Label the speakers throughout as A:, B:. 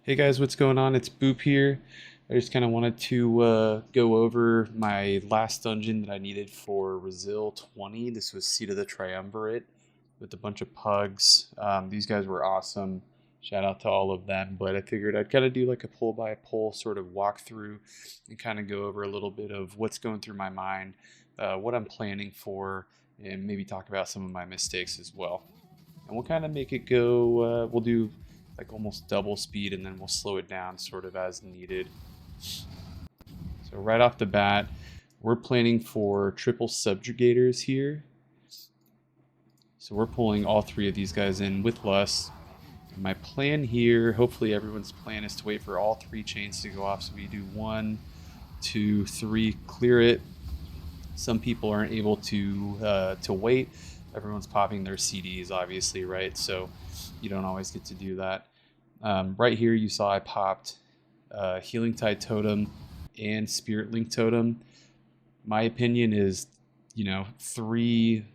A: Hey guys, what's going on? It's Boop here. I just kind of wanted to go over my last dungeon that I needed for Resil 20. This was Seat of the Triumvirate with a bunch of pugs. These guys were awesome. Shout out to all of them. But I figured I'd kind of do like a pull by pull sort of walkthrough and kind of go over a little bit of what's going through my mind, what I'm planning for, and maybe talk about some of my mistakes as well. And we'll kind of make it go. We'll do like almost double speed, and then we'll slow it down sort of as needed. So right off the bat, we're planning for triple subjugators here. So we're pulling all three of these guys in with Lust. My plan here, hopefully everyone's plan is to wait for all three chains to go off. So we do 1, 2, 3, clear it. Some people aren't able to wait. Everyone's popping their CDs, obviously, right? So you don't always get to do that. Right here, you saw I popped Healing Tide Totem and Spirit Link Totem. My opinion is, 3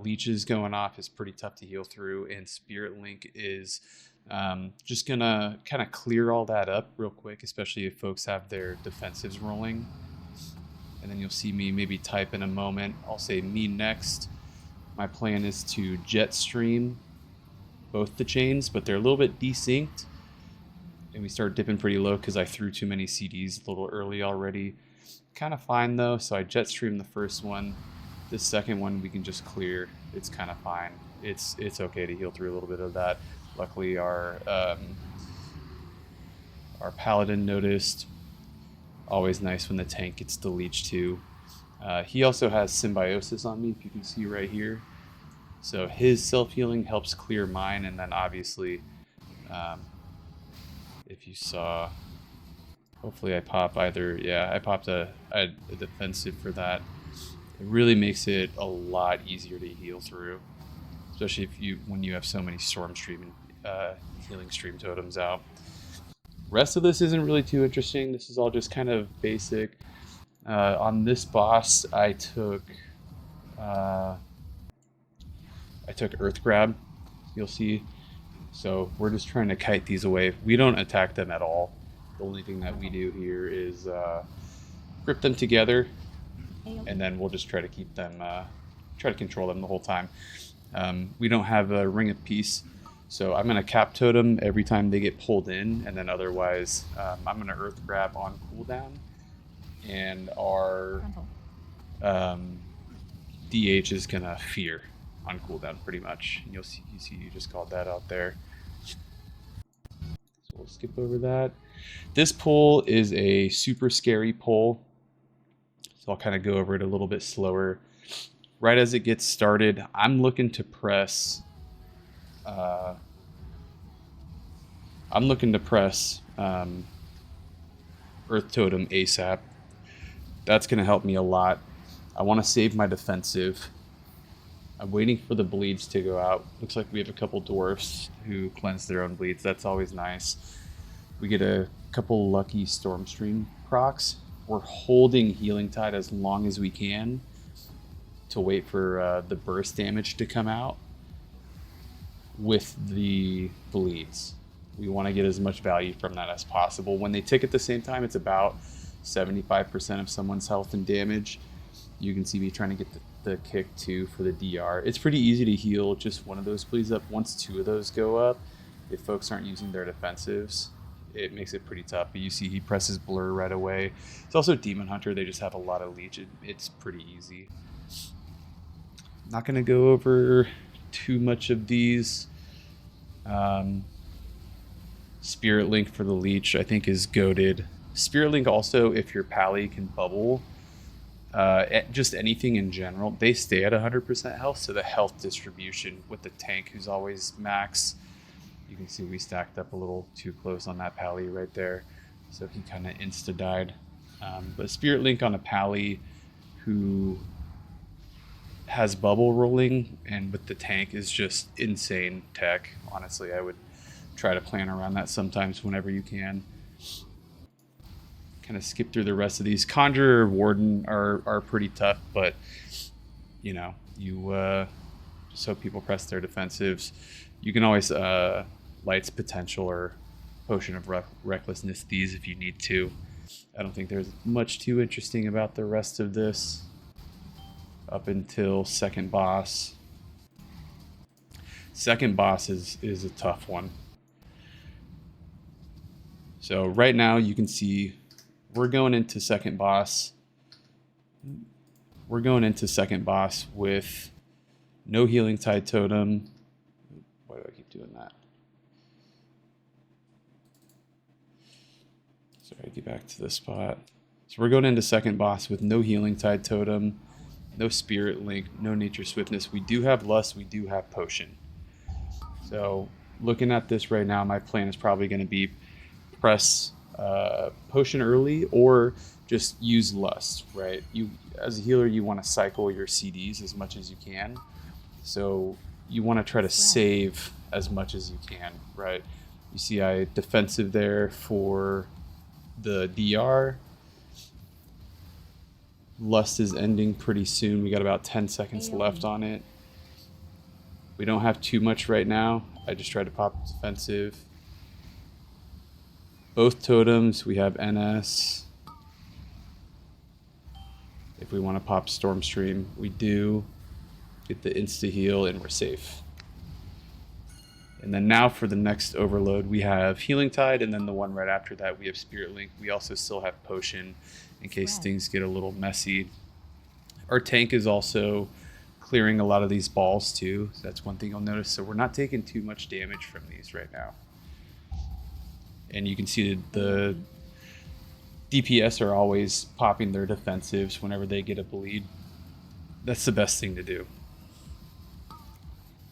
A: leeches going off is pretty tough to heal through, and Spirit Link is just gonna kind of clear all that up real quick, especially if folks have their defensives rolling. And then you'll see me maybe type in a moment. I'll say me next. My plan is to jet stream both the chains, but they're a little bit desynced. And we start dipping pretty low because I threw too many CDs a little early already. Kind of fine though, so I jet stream the first one. The second one we can just clear. It's kind of fine. It's okay to heal through a little bit of that. Luckily our paladin noticed. Always nice when the tank gets the leech too. He also has symbiosis on me, if you can see right here. So his self-healing helps clear mine, and then obviously, if you saw, hopefully I pop either, yeah, I popped a defensive for that. It really makes it a lot easier to heal through, especially when you have so many storm stream and healing stream totems out. Rest of this isn't really too interesting. This is all just kind of basic. On this boss, uh, I took Earth Grab. You'll see. So we're just trying to kite these away. We don't attack them at all. The only thing that we do here is grip them together, and then we'll just try to keep them, try to control them the whole time. We don't have a Ring of Peace, so I'm gonna cap totem every time they get pulled in, and then otherwise I'm gonna Earth Grab on cooldown, and our DH is gonna Fear on cooldown pretty much. And you just called that out there. So we'll skip over that. This pull is a super scary pull, so I'll kind of go over it a little bit slower. Right as it gets started, I'm looking to press. I'm looking to press Earth Totem ASAP. That's going to help me a lot. I want to save my defensive. I'm waiting for the bleeds to go out. Looks like we have a couple dwarfs who cleanse their own bleeds. That's always nice. We get a couple lucky Stormstream procs. We're holding Healing Tide as long as we can to wait for the burst damage to come out with the bleeds. We want to get as much value from that as possible. When they tick at the same time, it's about 75% of someone's health and damage. You can see me trying to get the kick too for the DR. It's pretty easy to heal just one of those bleeds up. Once 2 of those go up, if folks aren't using their defensives, it makes it pretty tough. But you see he presses Blur right away. It's also Demon Hunter. They just have a lot of leech. It's pretty easy. Not going to go over too much of these. Spirit Link for the leech I think is goated. Spirit Link also, if your pally can bubble, just anything in general, they stay at 100% health, so the health distribution with the tank who's always max, you can see we stacked up a little too close on that pally right there, so he kind of insta-died. But Spirit Link on a pally who has bubble rolling and with the tank is just insane tech. Honestly, I would try to plan around that sometimes whenever you can. Kind of skip through the rest of these. Conjurer, Warden are pretty tough, but you just hope people press their defensives. You can always Light's Potential or Potion of Recklessness these if you need to. I don't think there's much too interesting about the rest of this up until second boss. Second boss is a tough one. So right now you can see we're going into second boss. We're going into second boss with no Healing Tide Totem. Why do I keep doing that? Sorry, get back to this spot. So we're going into second boss with no Healing Tide Totem, no Spirit Link, no Nature Swiftness. We do have Lust, we do have Potion. So looking at this right now, my plan is probably going to be press Potion early or just use Lust, right? You, as a healer, you want to cycle your CDs as much as you can. So you want to try to save as much as you can, right? You see I defensive there for the DR. Lust is ending pretty soon. We got about 10 seconds left on it. We don't have too much right now. I just tried to pop defensive. Both totems, we have NS. If we want to pop Stormstream, we do. Get the insta-heal and we're safe. And then now for the next overload, we have Healing Tide, and then the one right after that, we have Spirit Link. We also still have Potion in case things get a little messy. Our tank is also clearing a lot of these balls too. So that's one thing you'll notice. So we're not taking too much damage from these right now. And you can see the DPS are always popping their defensives whenever they get a bleed. That's the best thing to do.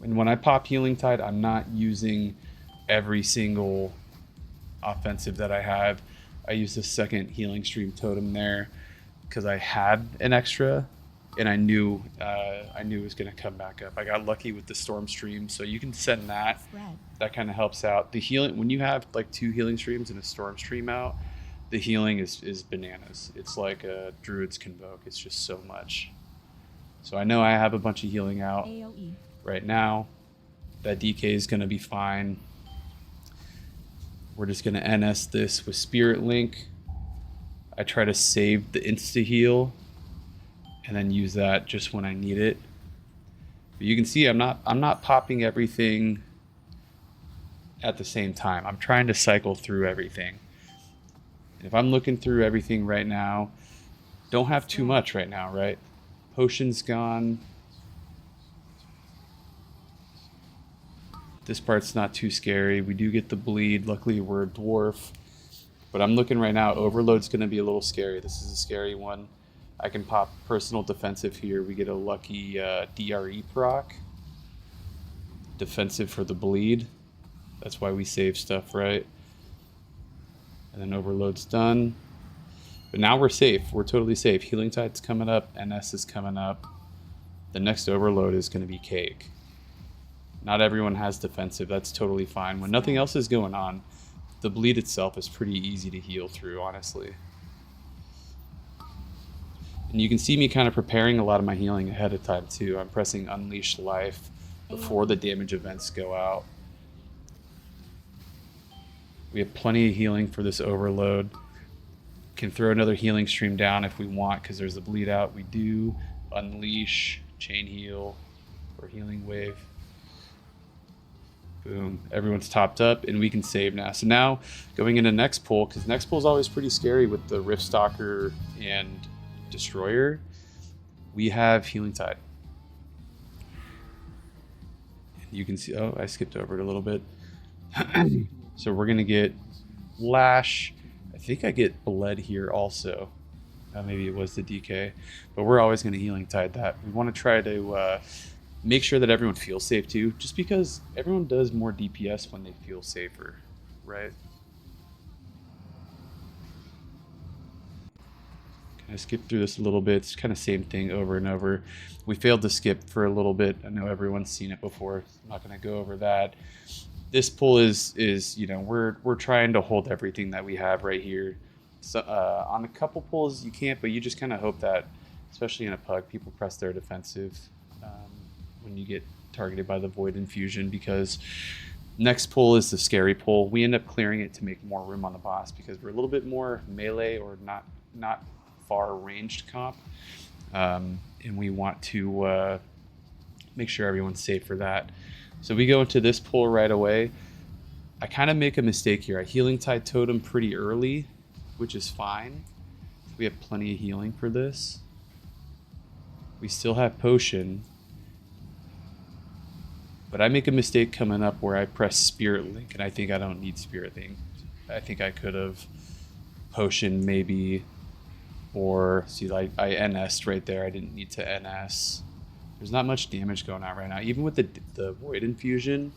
A: And when I pop Healing Tide, I'm not using every single offensive that I have. I use the second Healing Stream Totem there because I had an extra and I knew it was going to come back up. I got lucky with the Storm Stream, so you can send that. That kind of helps out. The healing, when you have like 2 Healing Streams and a Storm Stream out, the healing is bananas. It's like a Druid's Convoke. It's just so much. So I know I have a bunch of healing out right now. That DK is going to be fine. We're just going to NS this with Spirit Link. I try to save the insta-heal and then use that just when I need it. But you can see I'm not popping everything at the same time. I'm trying to cycle through everything. If I'm looking through everything right now, don't have too much right now, right? Potion's gone. This part's not too scary. We do get the bleed. Luckily, we're a dwarf. But I'm looking right now, Overload's going to be a little scary. This is a scary one. I can pop personal defensive here. We get a lucky DRE proc. Defensive for the bleed. That's why we save stuff, right? And then Overload's done. But now we're safe. We're totally safe. Healing Tide's coming up. NS is coming up. The next Overload is going to be cake. Not everyone has defensive. That's totally fine. When nothing else is going on, the bleed itself is pretty easy to heal through, honestly. And you can see me kind of preparing a lot of my healing ahead of time, too. I'm pressing Unleash Life before the damage events go out. We have plenty of healing for this Overload. Can throw another healing stream down if we want because there's a bleed out. We do Unleash, Chain Heal, or Healing Wave. Boom. Everyone's topped up, and we can save now. So now, going into next pull, because next pull is always pretty scary with the Riftstalker and Destroyer, we have Healing Tide. You can see, oh, I skipped over it a little bit. So we're going to get Lash. I think I get Bled here also. Maybe it was the DK. But we're always going to Healing Tide that. We want to try to make sure that everyone feels safe too, just because everyone does more DPS when they feel safer, right? Can I skip through this a little bit? It's kind of same thing over and over. We failed to skip for a little bit. I know everyone's seen it before. I'm not going to go over that. This pull is you know, we're trying to hold everything that we have right here. So on a couple pulls you can't, but you just kind of hope that, especially in a pug, people press their defensive when you get targeted by the Void Infusion, because Next pull is the scary pull. We end up clearing it to make more room on the boss because we're a little bit more melee or not far ranged comp, and we want to make sure everyone's safe for that. So we go into this pull right away. I kind of make a mistake here. I healing tide totem pretty early, which is fine. We have plenty of healing for this. We still have potion. But I make a mistake coming up where I press Spirit Link, and I think I don't need Spirit Link. I think I could have potion maybe, or see, like I NS'd right there. I didn't need to NS. There's not much damage going on right now. Even with the Void Infusion,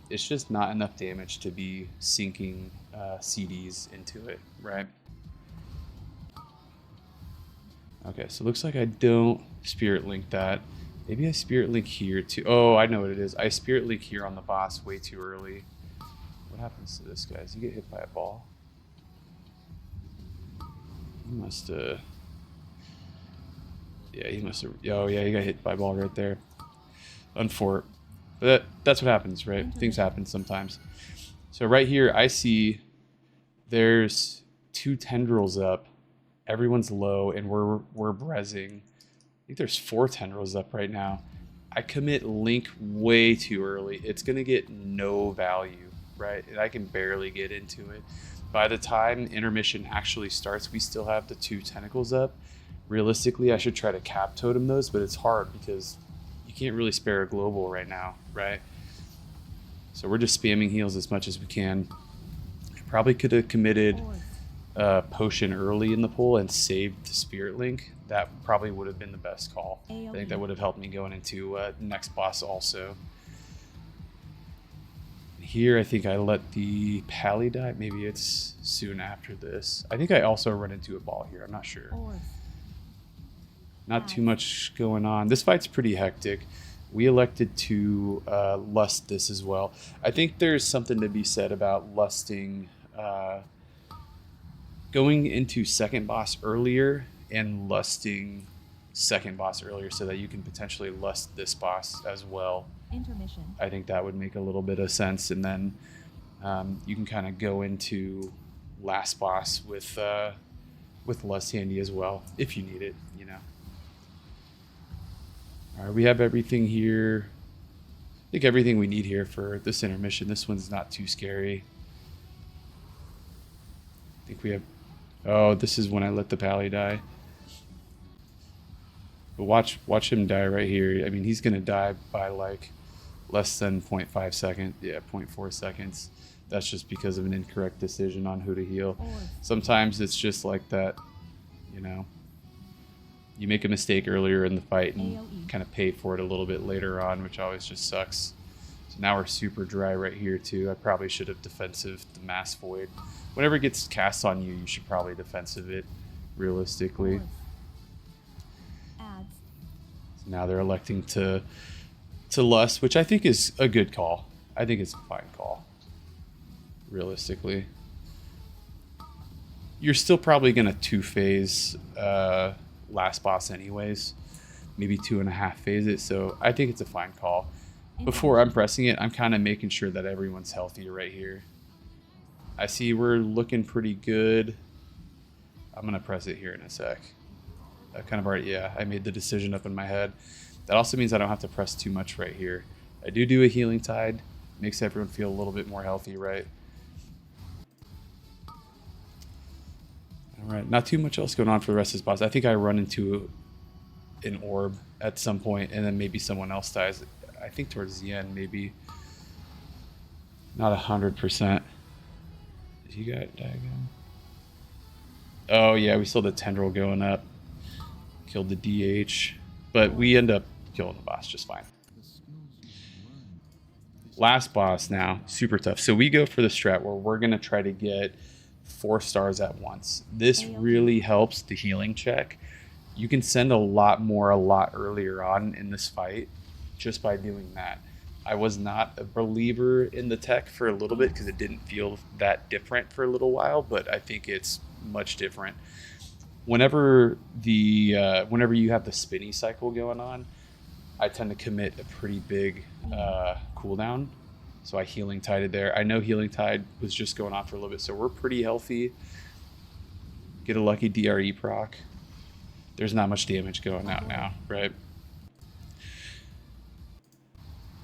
A: it's just not enough damage to be sinking CDs into it, right? Okay, so it looks like I don't Spirit Link that. Maybe I Spirit Link here too. Oh, I know what it is. I Spirit Link here on the boss way too early. What happens to this guy? Does he get hit by a ball? He must have... Yeah, he must have... Oh, yeah, he got hit by a ball right there. Unfort. But that's what happens, right? Things happen sometimes. So right here, I see there's 2 tendrils up. Everyone's low, and we're brezzing. I think there's 4 tendrils up right now. I commit Link way too early. It's going to get no value, right? And I can barely get into it. By the time intermission actually starts, we still have the 2 tentacles up. Realistically, I should try to cap totem those, but it's hard because you can't really spare a global right now, right? So we're just spamming heals as much as we can. I probably could have committed potion early in the pull and saved the Spirit Link. That probably would have been the best call. I think that would have helped me going into next boss also. Here I think I let the Pally die. Maybe it's soon after this. I think I also run into a ball here. I'm not sure. Not too much going on. This fight's pretty hectic. We elected to lust this as well. I think there's something to be said about lusting going into second boss earlier and lusting second boss earlier so that you can potentially lust this boss as well.
B: Intermission.
A: I think that would make a little bit of sense, and then you can kind of go into last boss with lust handy as well if you need it, you know. All right, we have everything here. I think everything we need here for this intermission. This one's not too scary. I think we have... Oh, this is when I let the Pally die. But watch him die right here. I mean, he's going to die by like less than 0.5 seconds. Yeah, 0.4 seconds. That's just because of an incorrect decision on who to heal. Sometimes it's just like that, you know. You make a mistake earlier in the fight and kind of pay for it a little bit later on, which always just sucks. So now we're super dry right here too. I probably should have defensive the Mass Void. Whenever it gets cast on you, you should probably defensive it, realistically. So now they're electing to lust, which I think is a good call. I think it's a fine call, realistically. You're still probably going to 2-phase last boss anyways, maybe 2.5 phase it, so I think it's a fine call. Before I'm pressing it, I'm kind of making sure that everyone's healthy right here. I see we're looking pretty good. I'm gonna press it here in a sec. I kind of already, yeah, I made the decision up in my head. That also means I don't have to press too much right here. I do a healing tide, makes everyone feel a little bit more healthy, right? All right, not too much else going on for the rest of this boss. I think I run into an orb at some point, and then maybe someone else dies. I think towards the end, maybe. Not 100%. Did he die again? Oh yeah, we saw the tendril going up. Killed the DH, but we end up killing the boss just fine. Last boss now, super tough. So we go for the strat where we're gonna try to get 4 stars at once. This really helps the healing check. You can send a lot more a lot earlier on in this fight just by doing that. I was not a believer in the tech for a little bit because it didn't feel that different for a little while, but I think it's much different. Whenever you have the spinny cycle going on, I tend to commit a pretty big cooldown. So I healing tided there. I know healing tide was just going on for a little bit, so we're pretty healthy. Get a lucky DRE proc. There's not much damage going out now, right?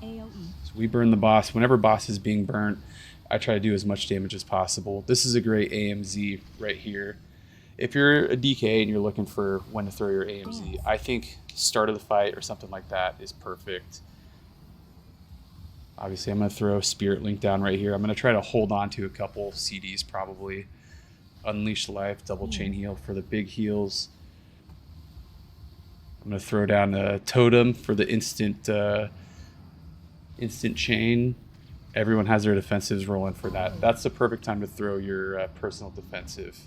A: So we burn the boss. Whenever boss is being burnt, I try to do as much damage as possible. This is a great AMZ right here. If you're a DK and you're looking for when to throw your AMZ, I think start of the fight or something like that is perfect. Obviously, I'm going to throw Spirit Link down right here. I'm going to try to hold on to a couple CDs probably. Unleash Life, double chain heal for the big heals. I'm going to throw down a Totem for the instant chain. Everyone has their defensives rolling for that. That's the perfect time to throw your personal defensive.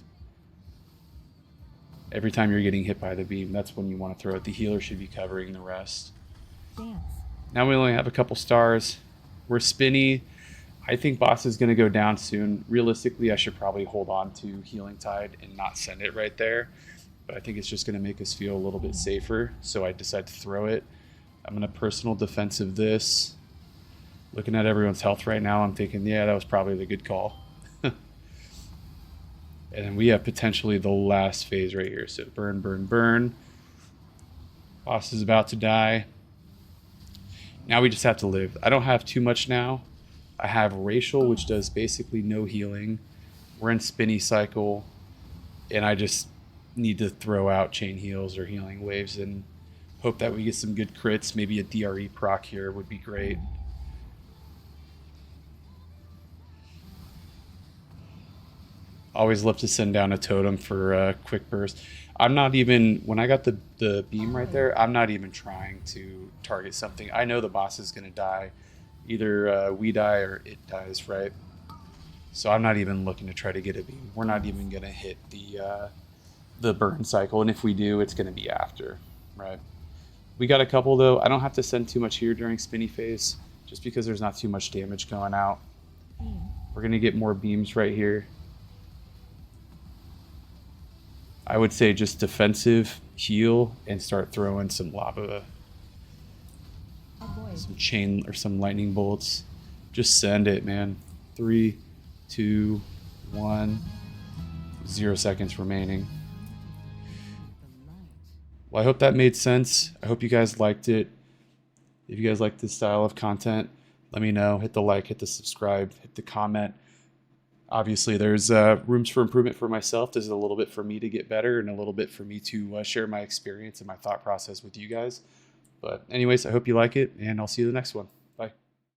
A: Every time you're getting hit by the beam, that's when you want to throw it. The healer should be covering the rest. Now we only have a couple stars. We're spinny. I think boss is going to go down soon. Realistically, I should probably hold on to Healing Tide and not send it right there. But I think it's just going to make us feel a little bit safer. So I decide to throw it. I'm going to personal defensive this. Looking at everyone's health right now, I'm thinking, yeah, that was probably the good call. And then we have potentially the last phase right here. So burn, burn, burn. Boss is about to die. Now we just have to live. I don't have too much now. I have Racial, which does basically no healing. We're in Spinny Cycle. And I just need to throw out chain heals or healing waves and hope that we get some good crits. Maybe a DRE proc here would be great. Always love to send down a totem for a quick burst. I'm not even, when I got the beam right there, I'm not even trying to target something. I know the boss is going to die. Either we die or it dies, right? So I'm not even looking to try to get a beam. We're not even going to hit the burn cycle. And if we do, it's going to be after, right? We got a couple though. I don't have to send too much here during spinny phase just because there's not too much damage going out. We're going to get more beams right here. I would say just defensive, heal, and start throwing some lava, some chain or some lightning bolts. Just send it, man. 3, 2, 1, 0 seconds remaining. Well, I hope that made sense. I hope you guys liked it. If you guys like this style of content, let me know. Hit the like, hit the subscribe, hit the comment. Obviously, there's rooms for improvement for myself. There's a little bit for me to get better and a little bit for me to share my experience and my thought process with you guys. But anyways, I hope you like it, and I'll see you in the next one.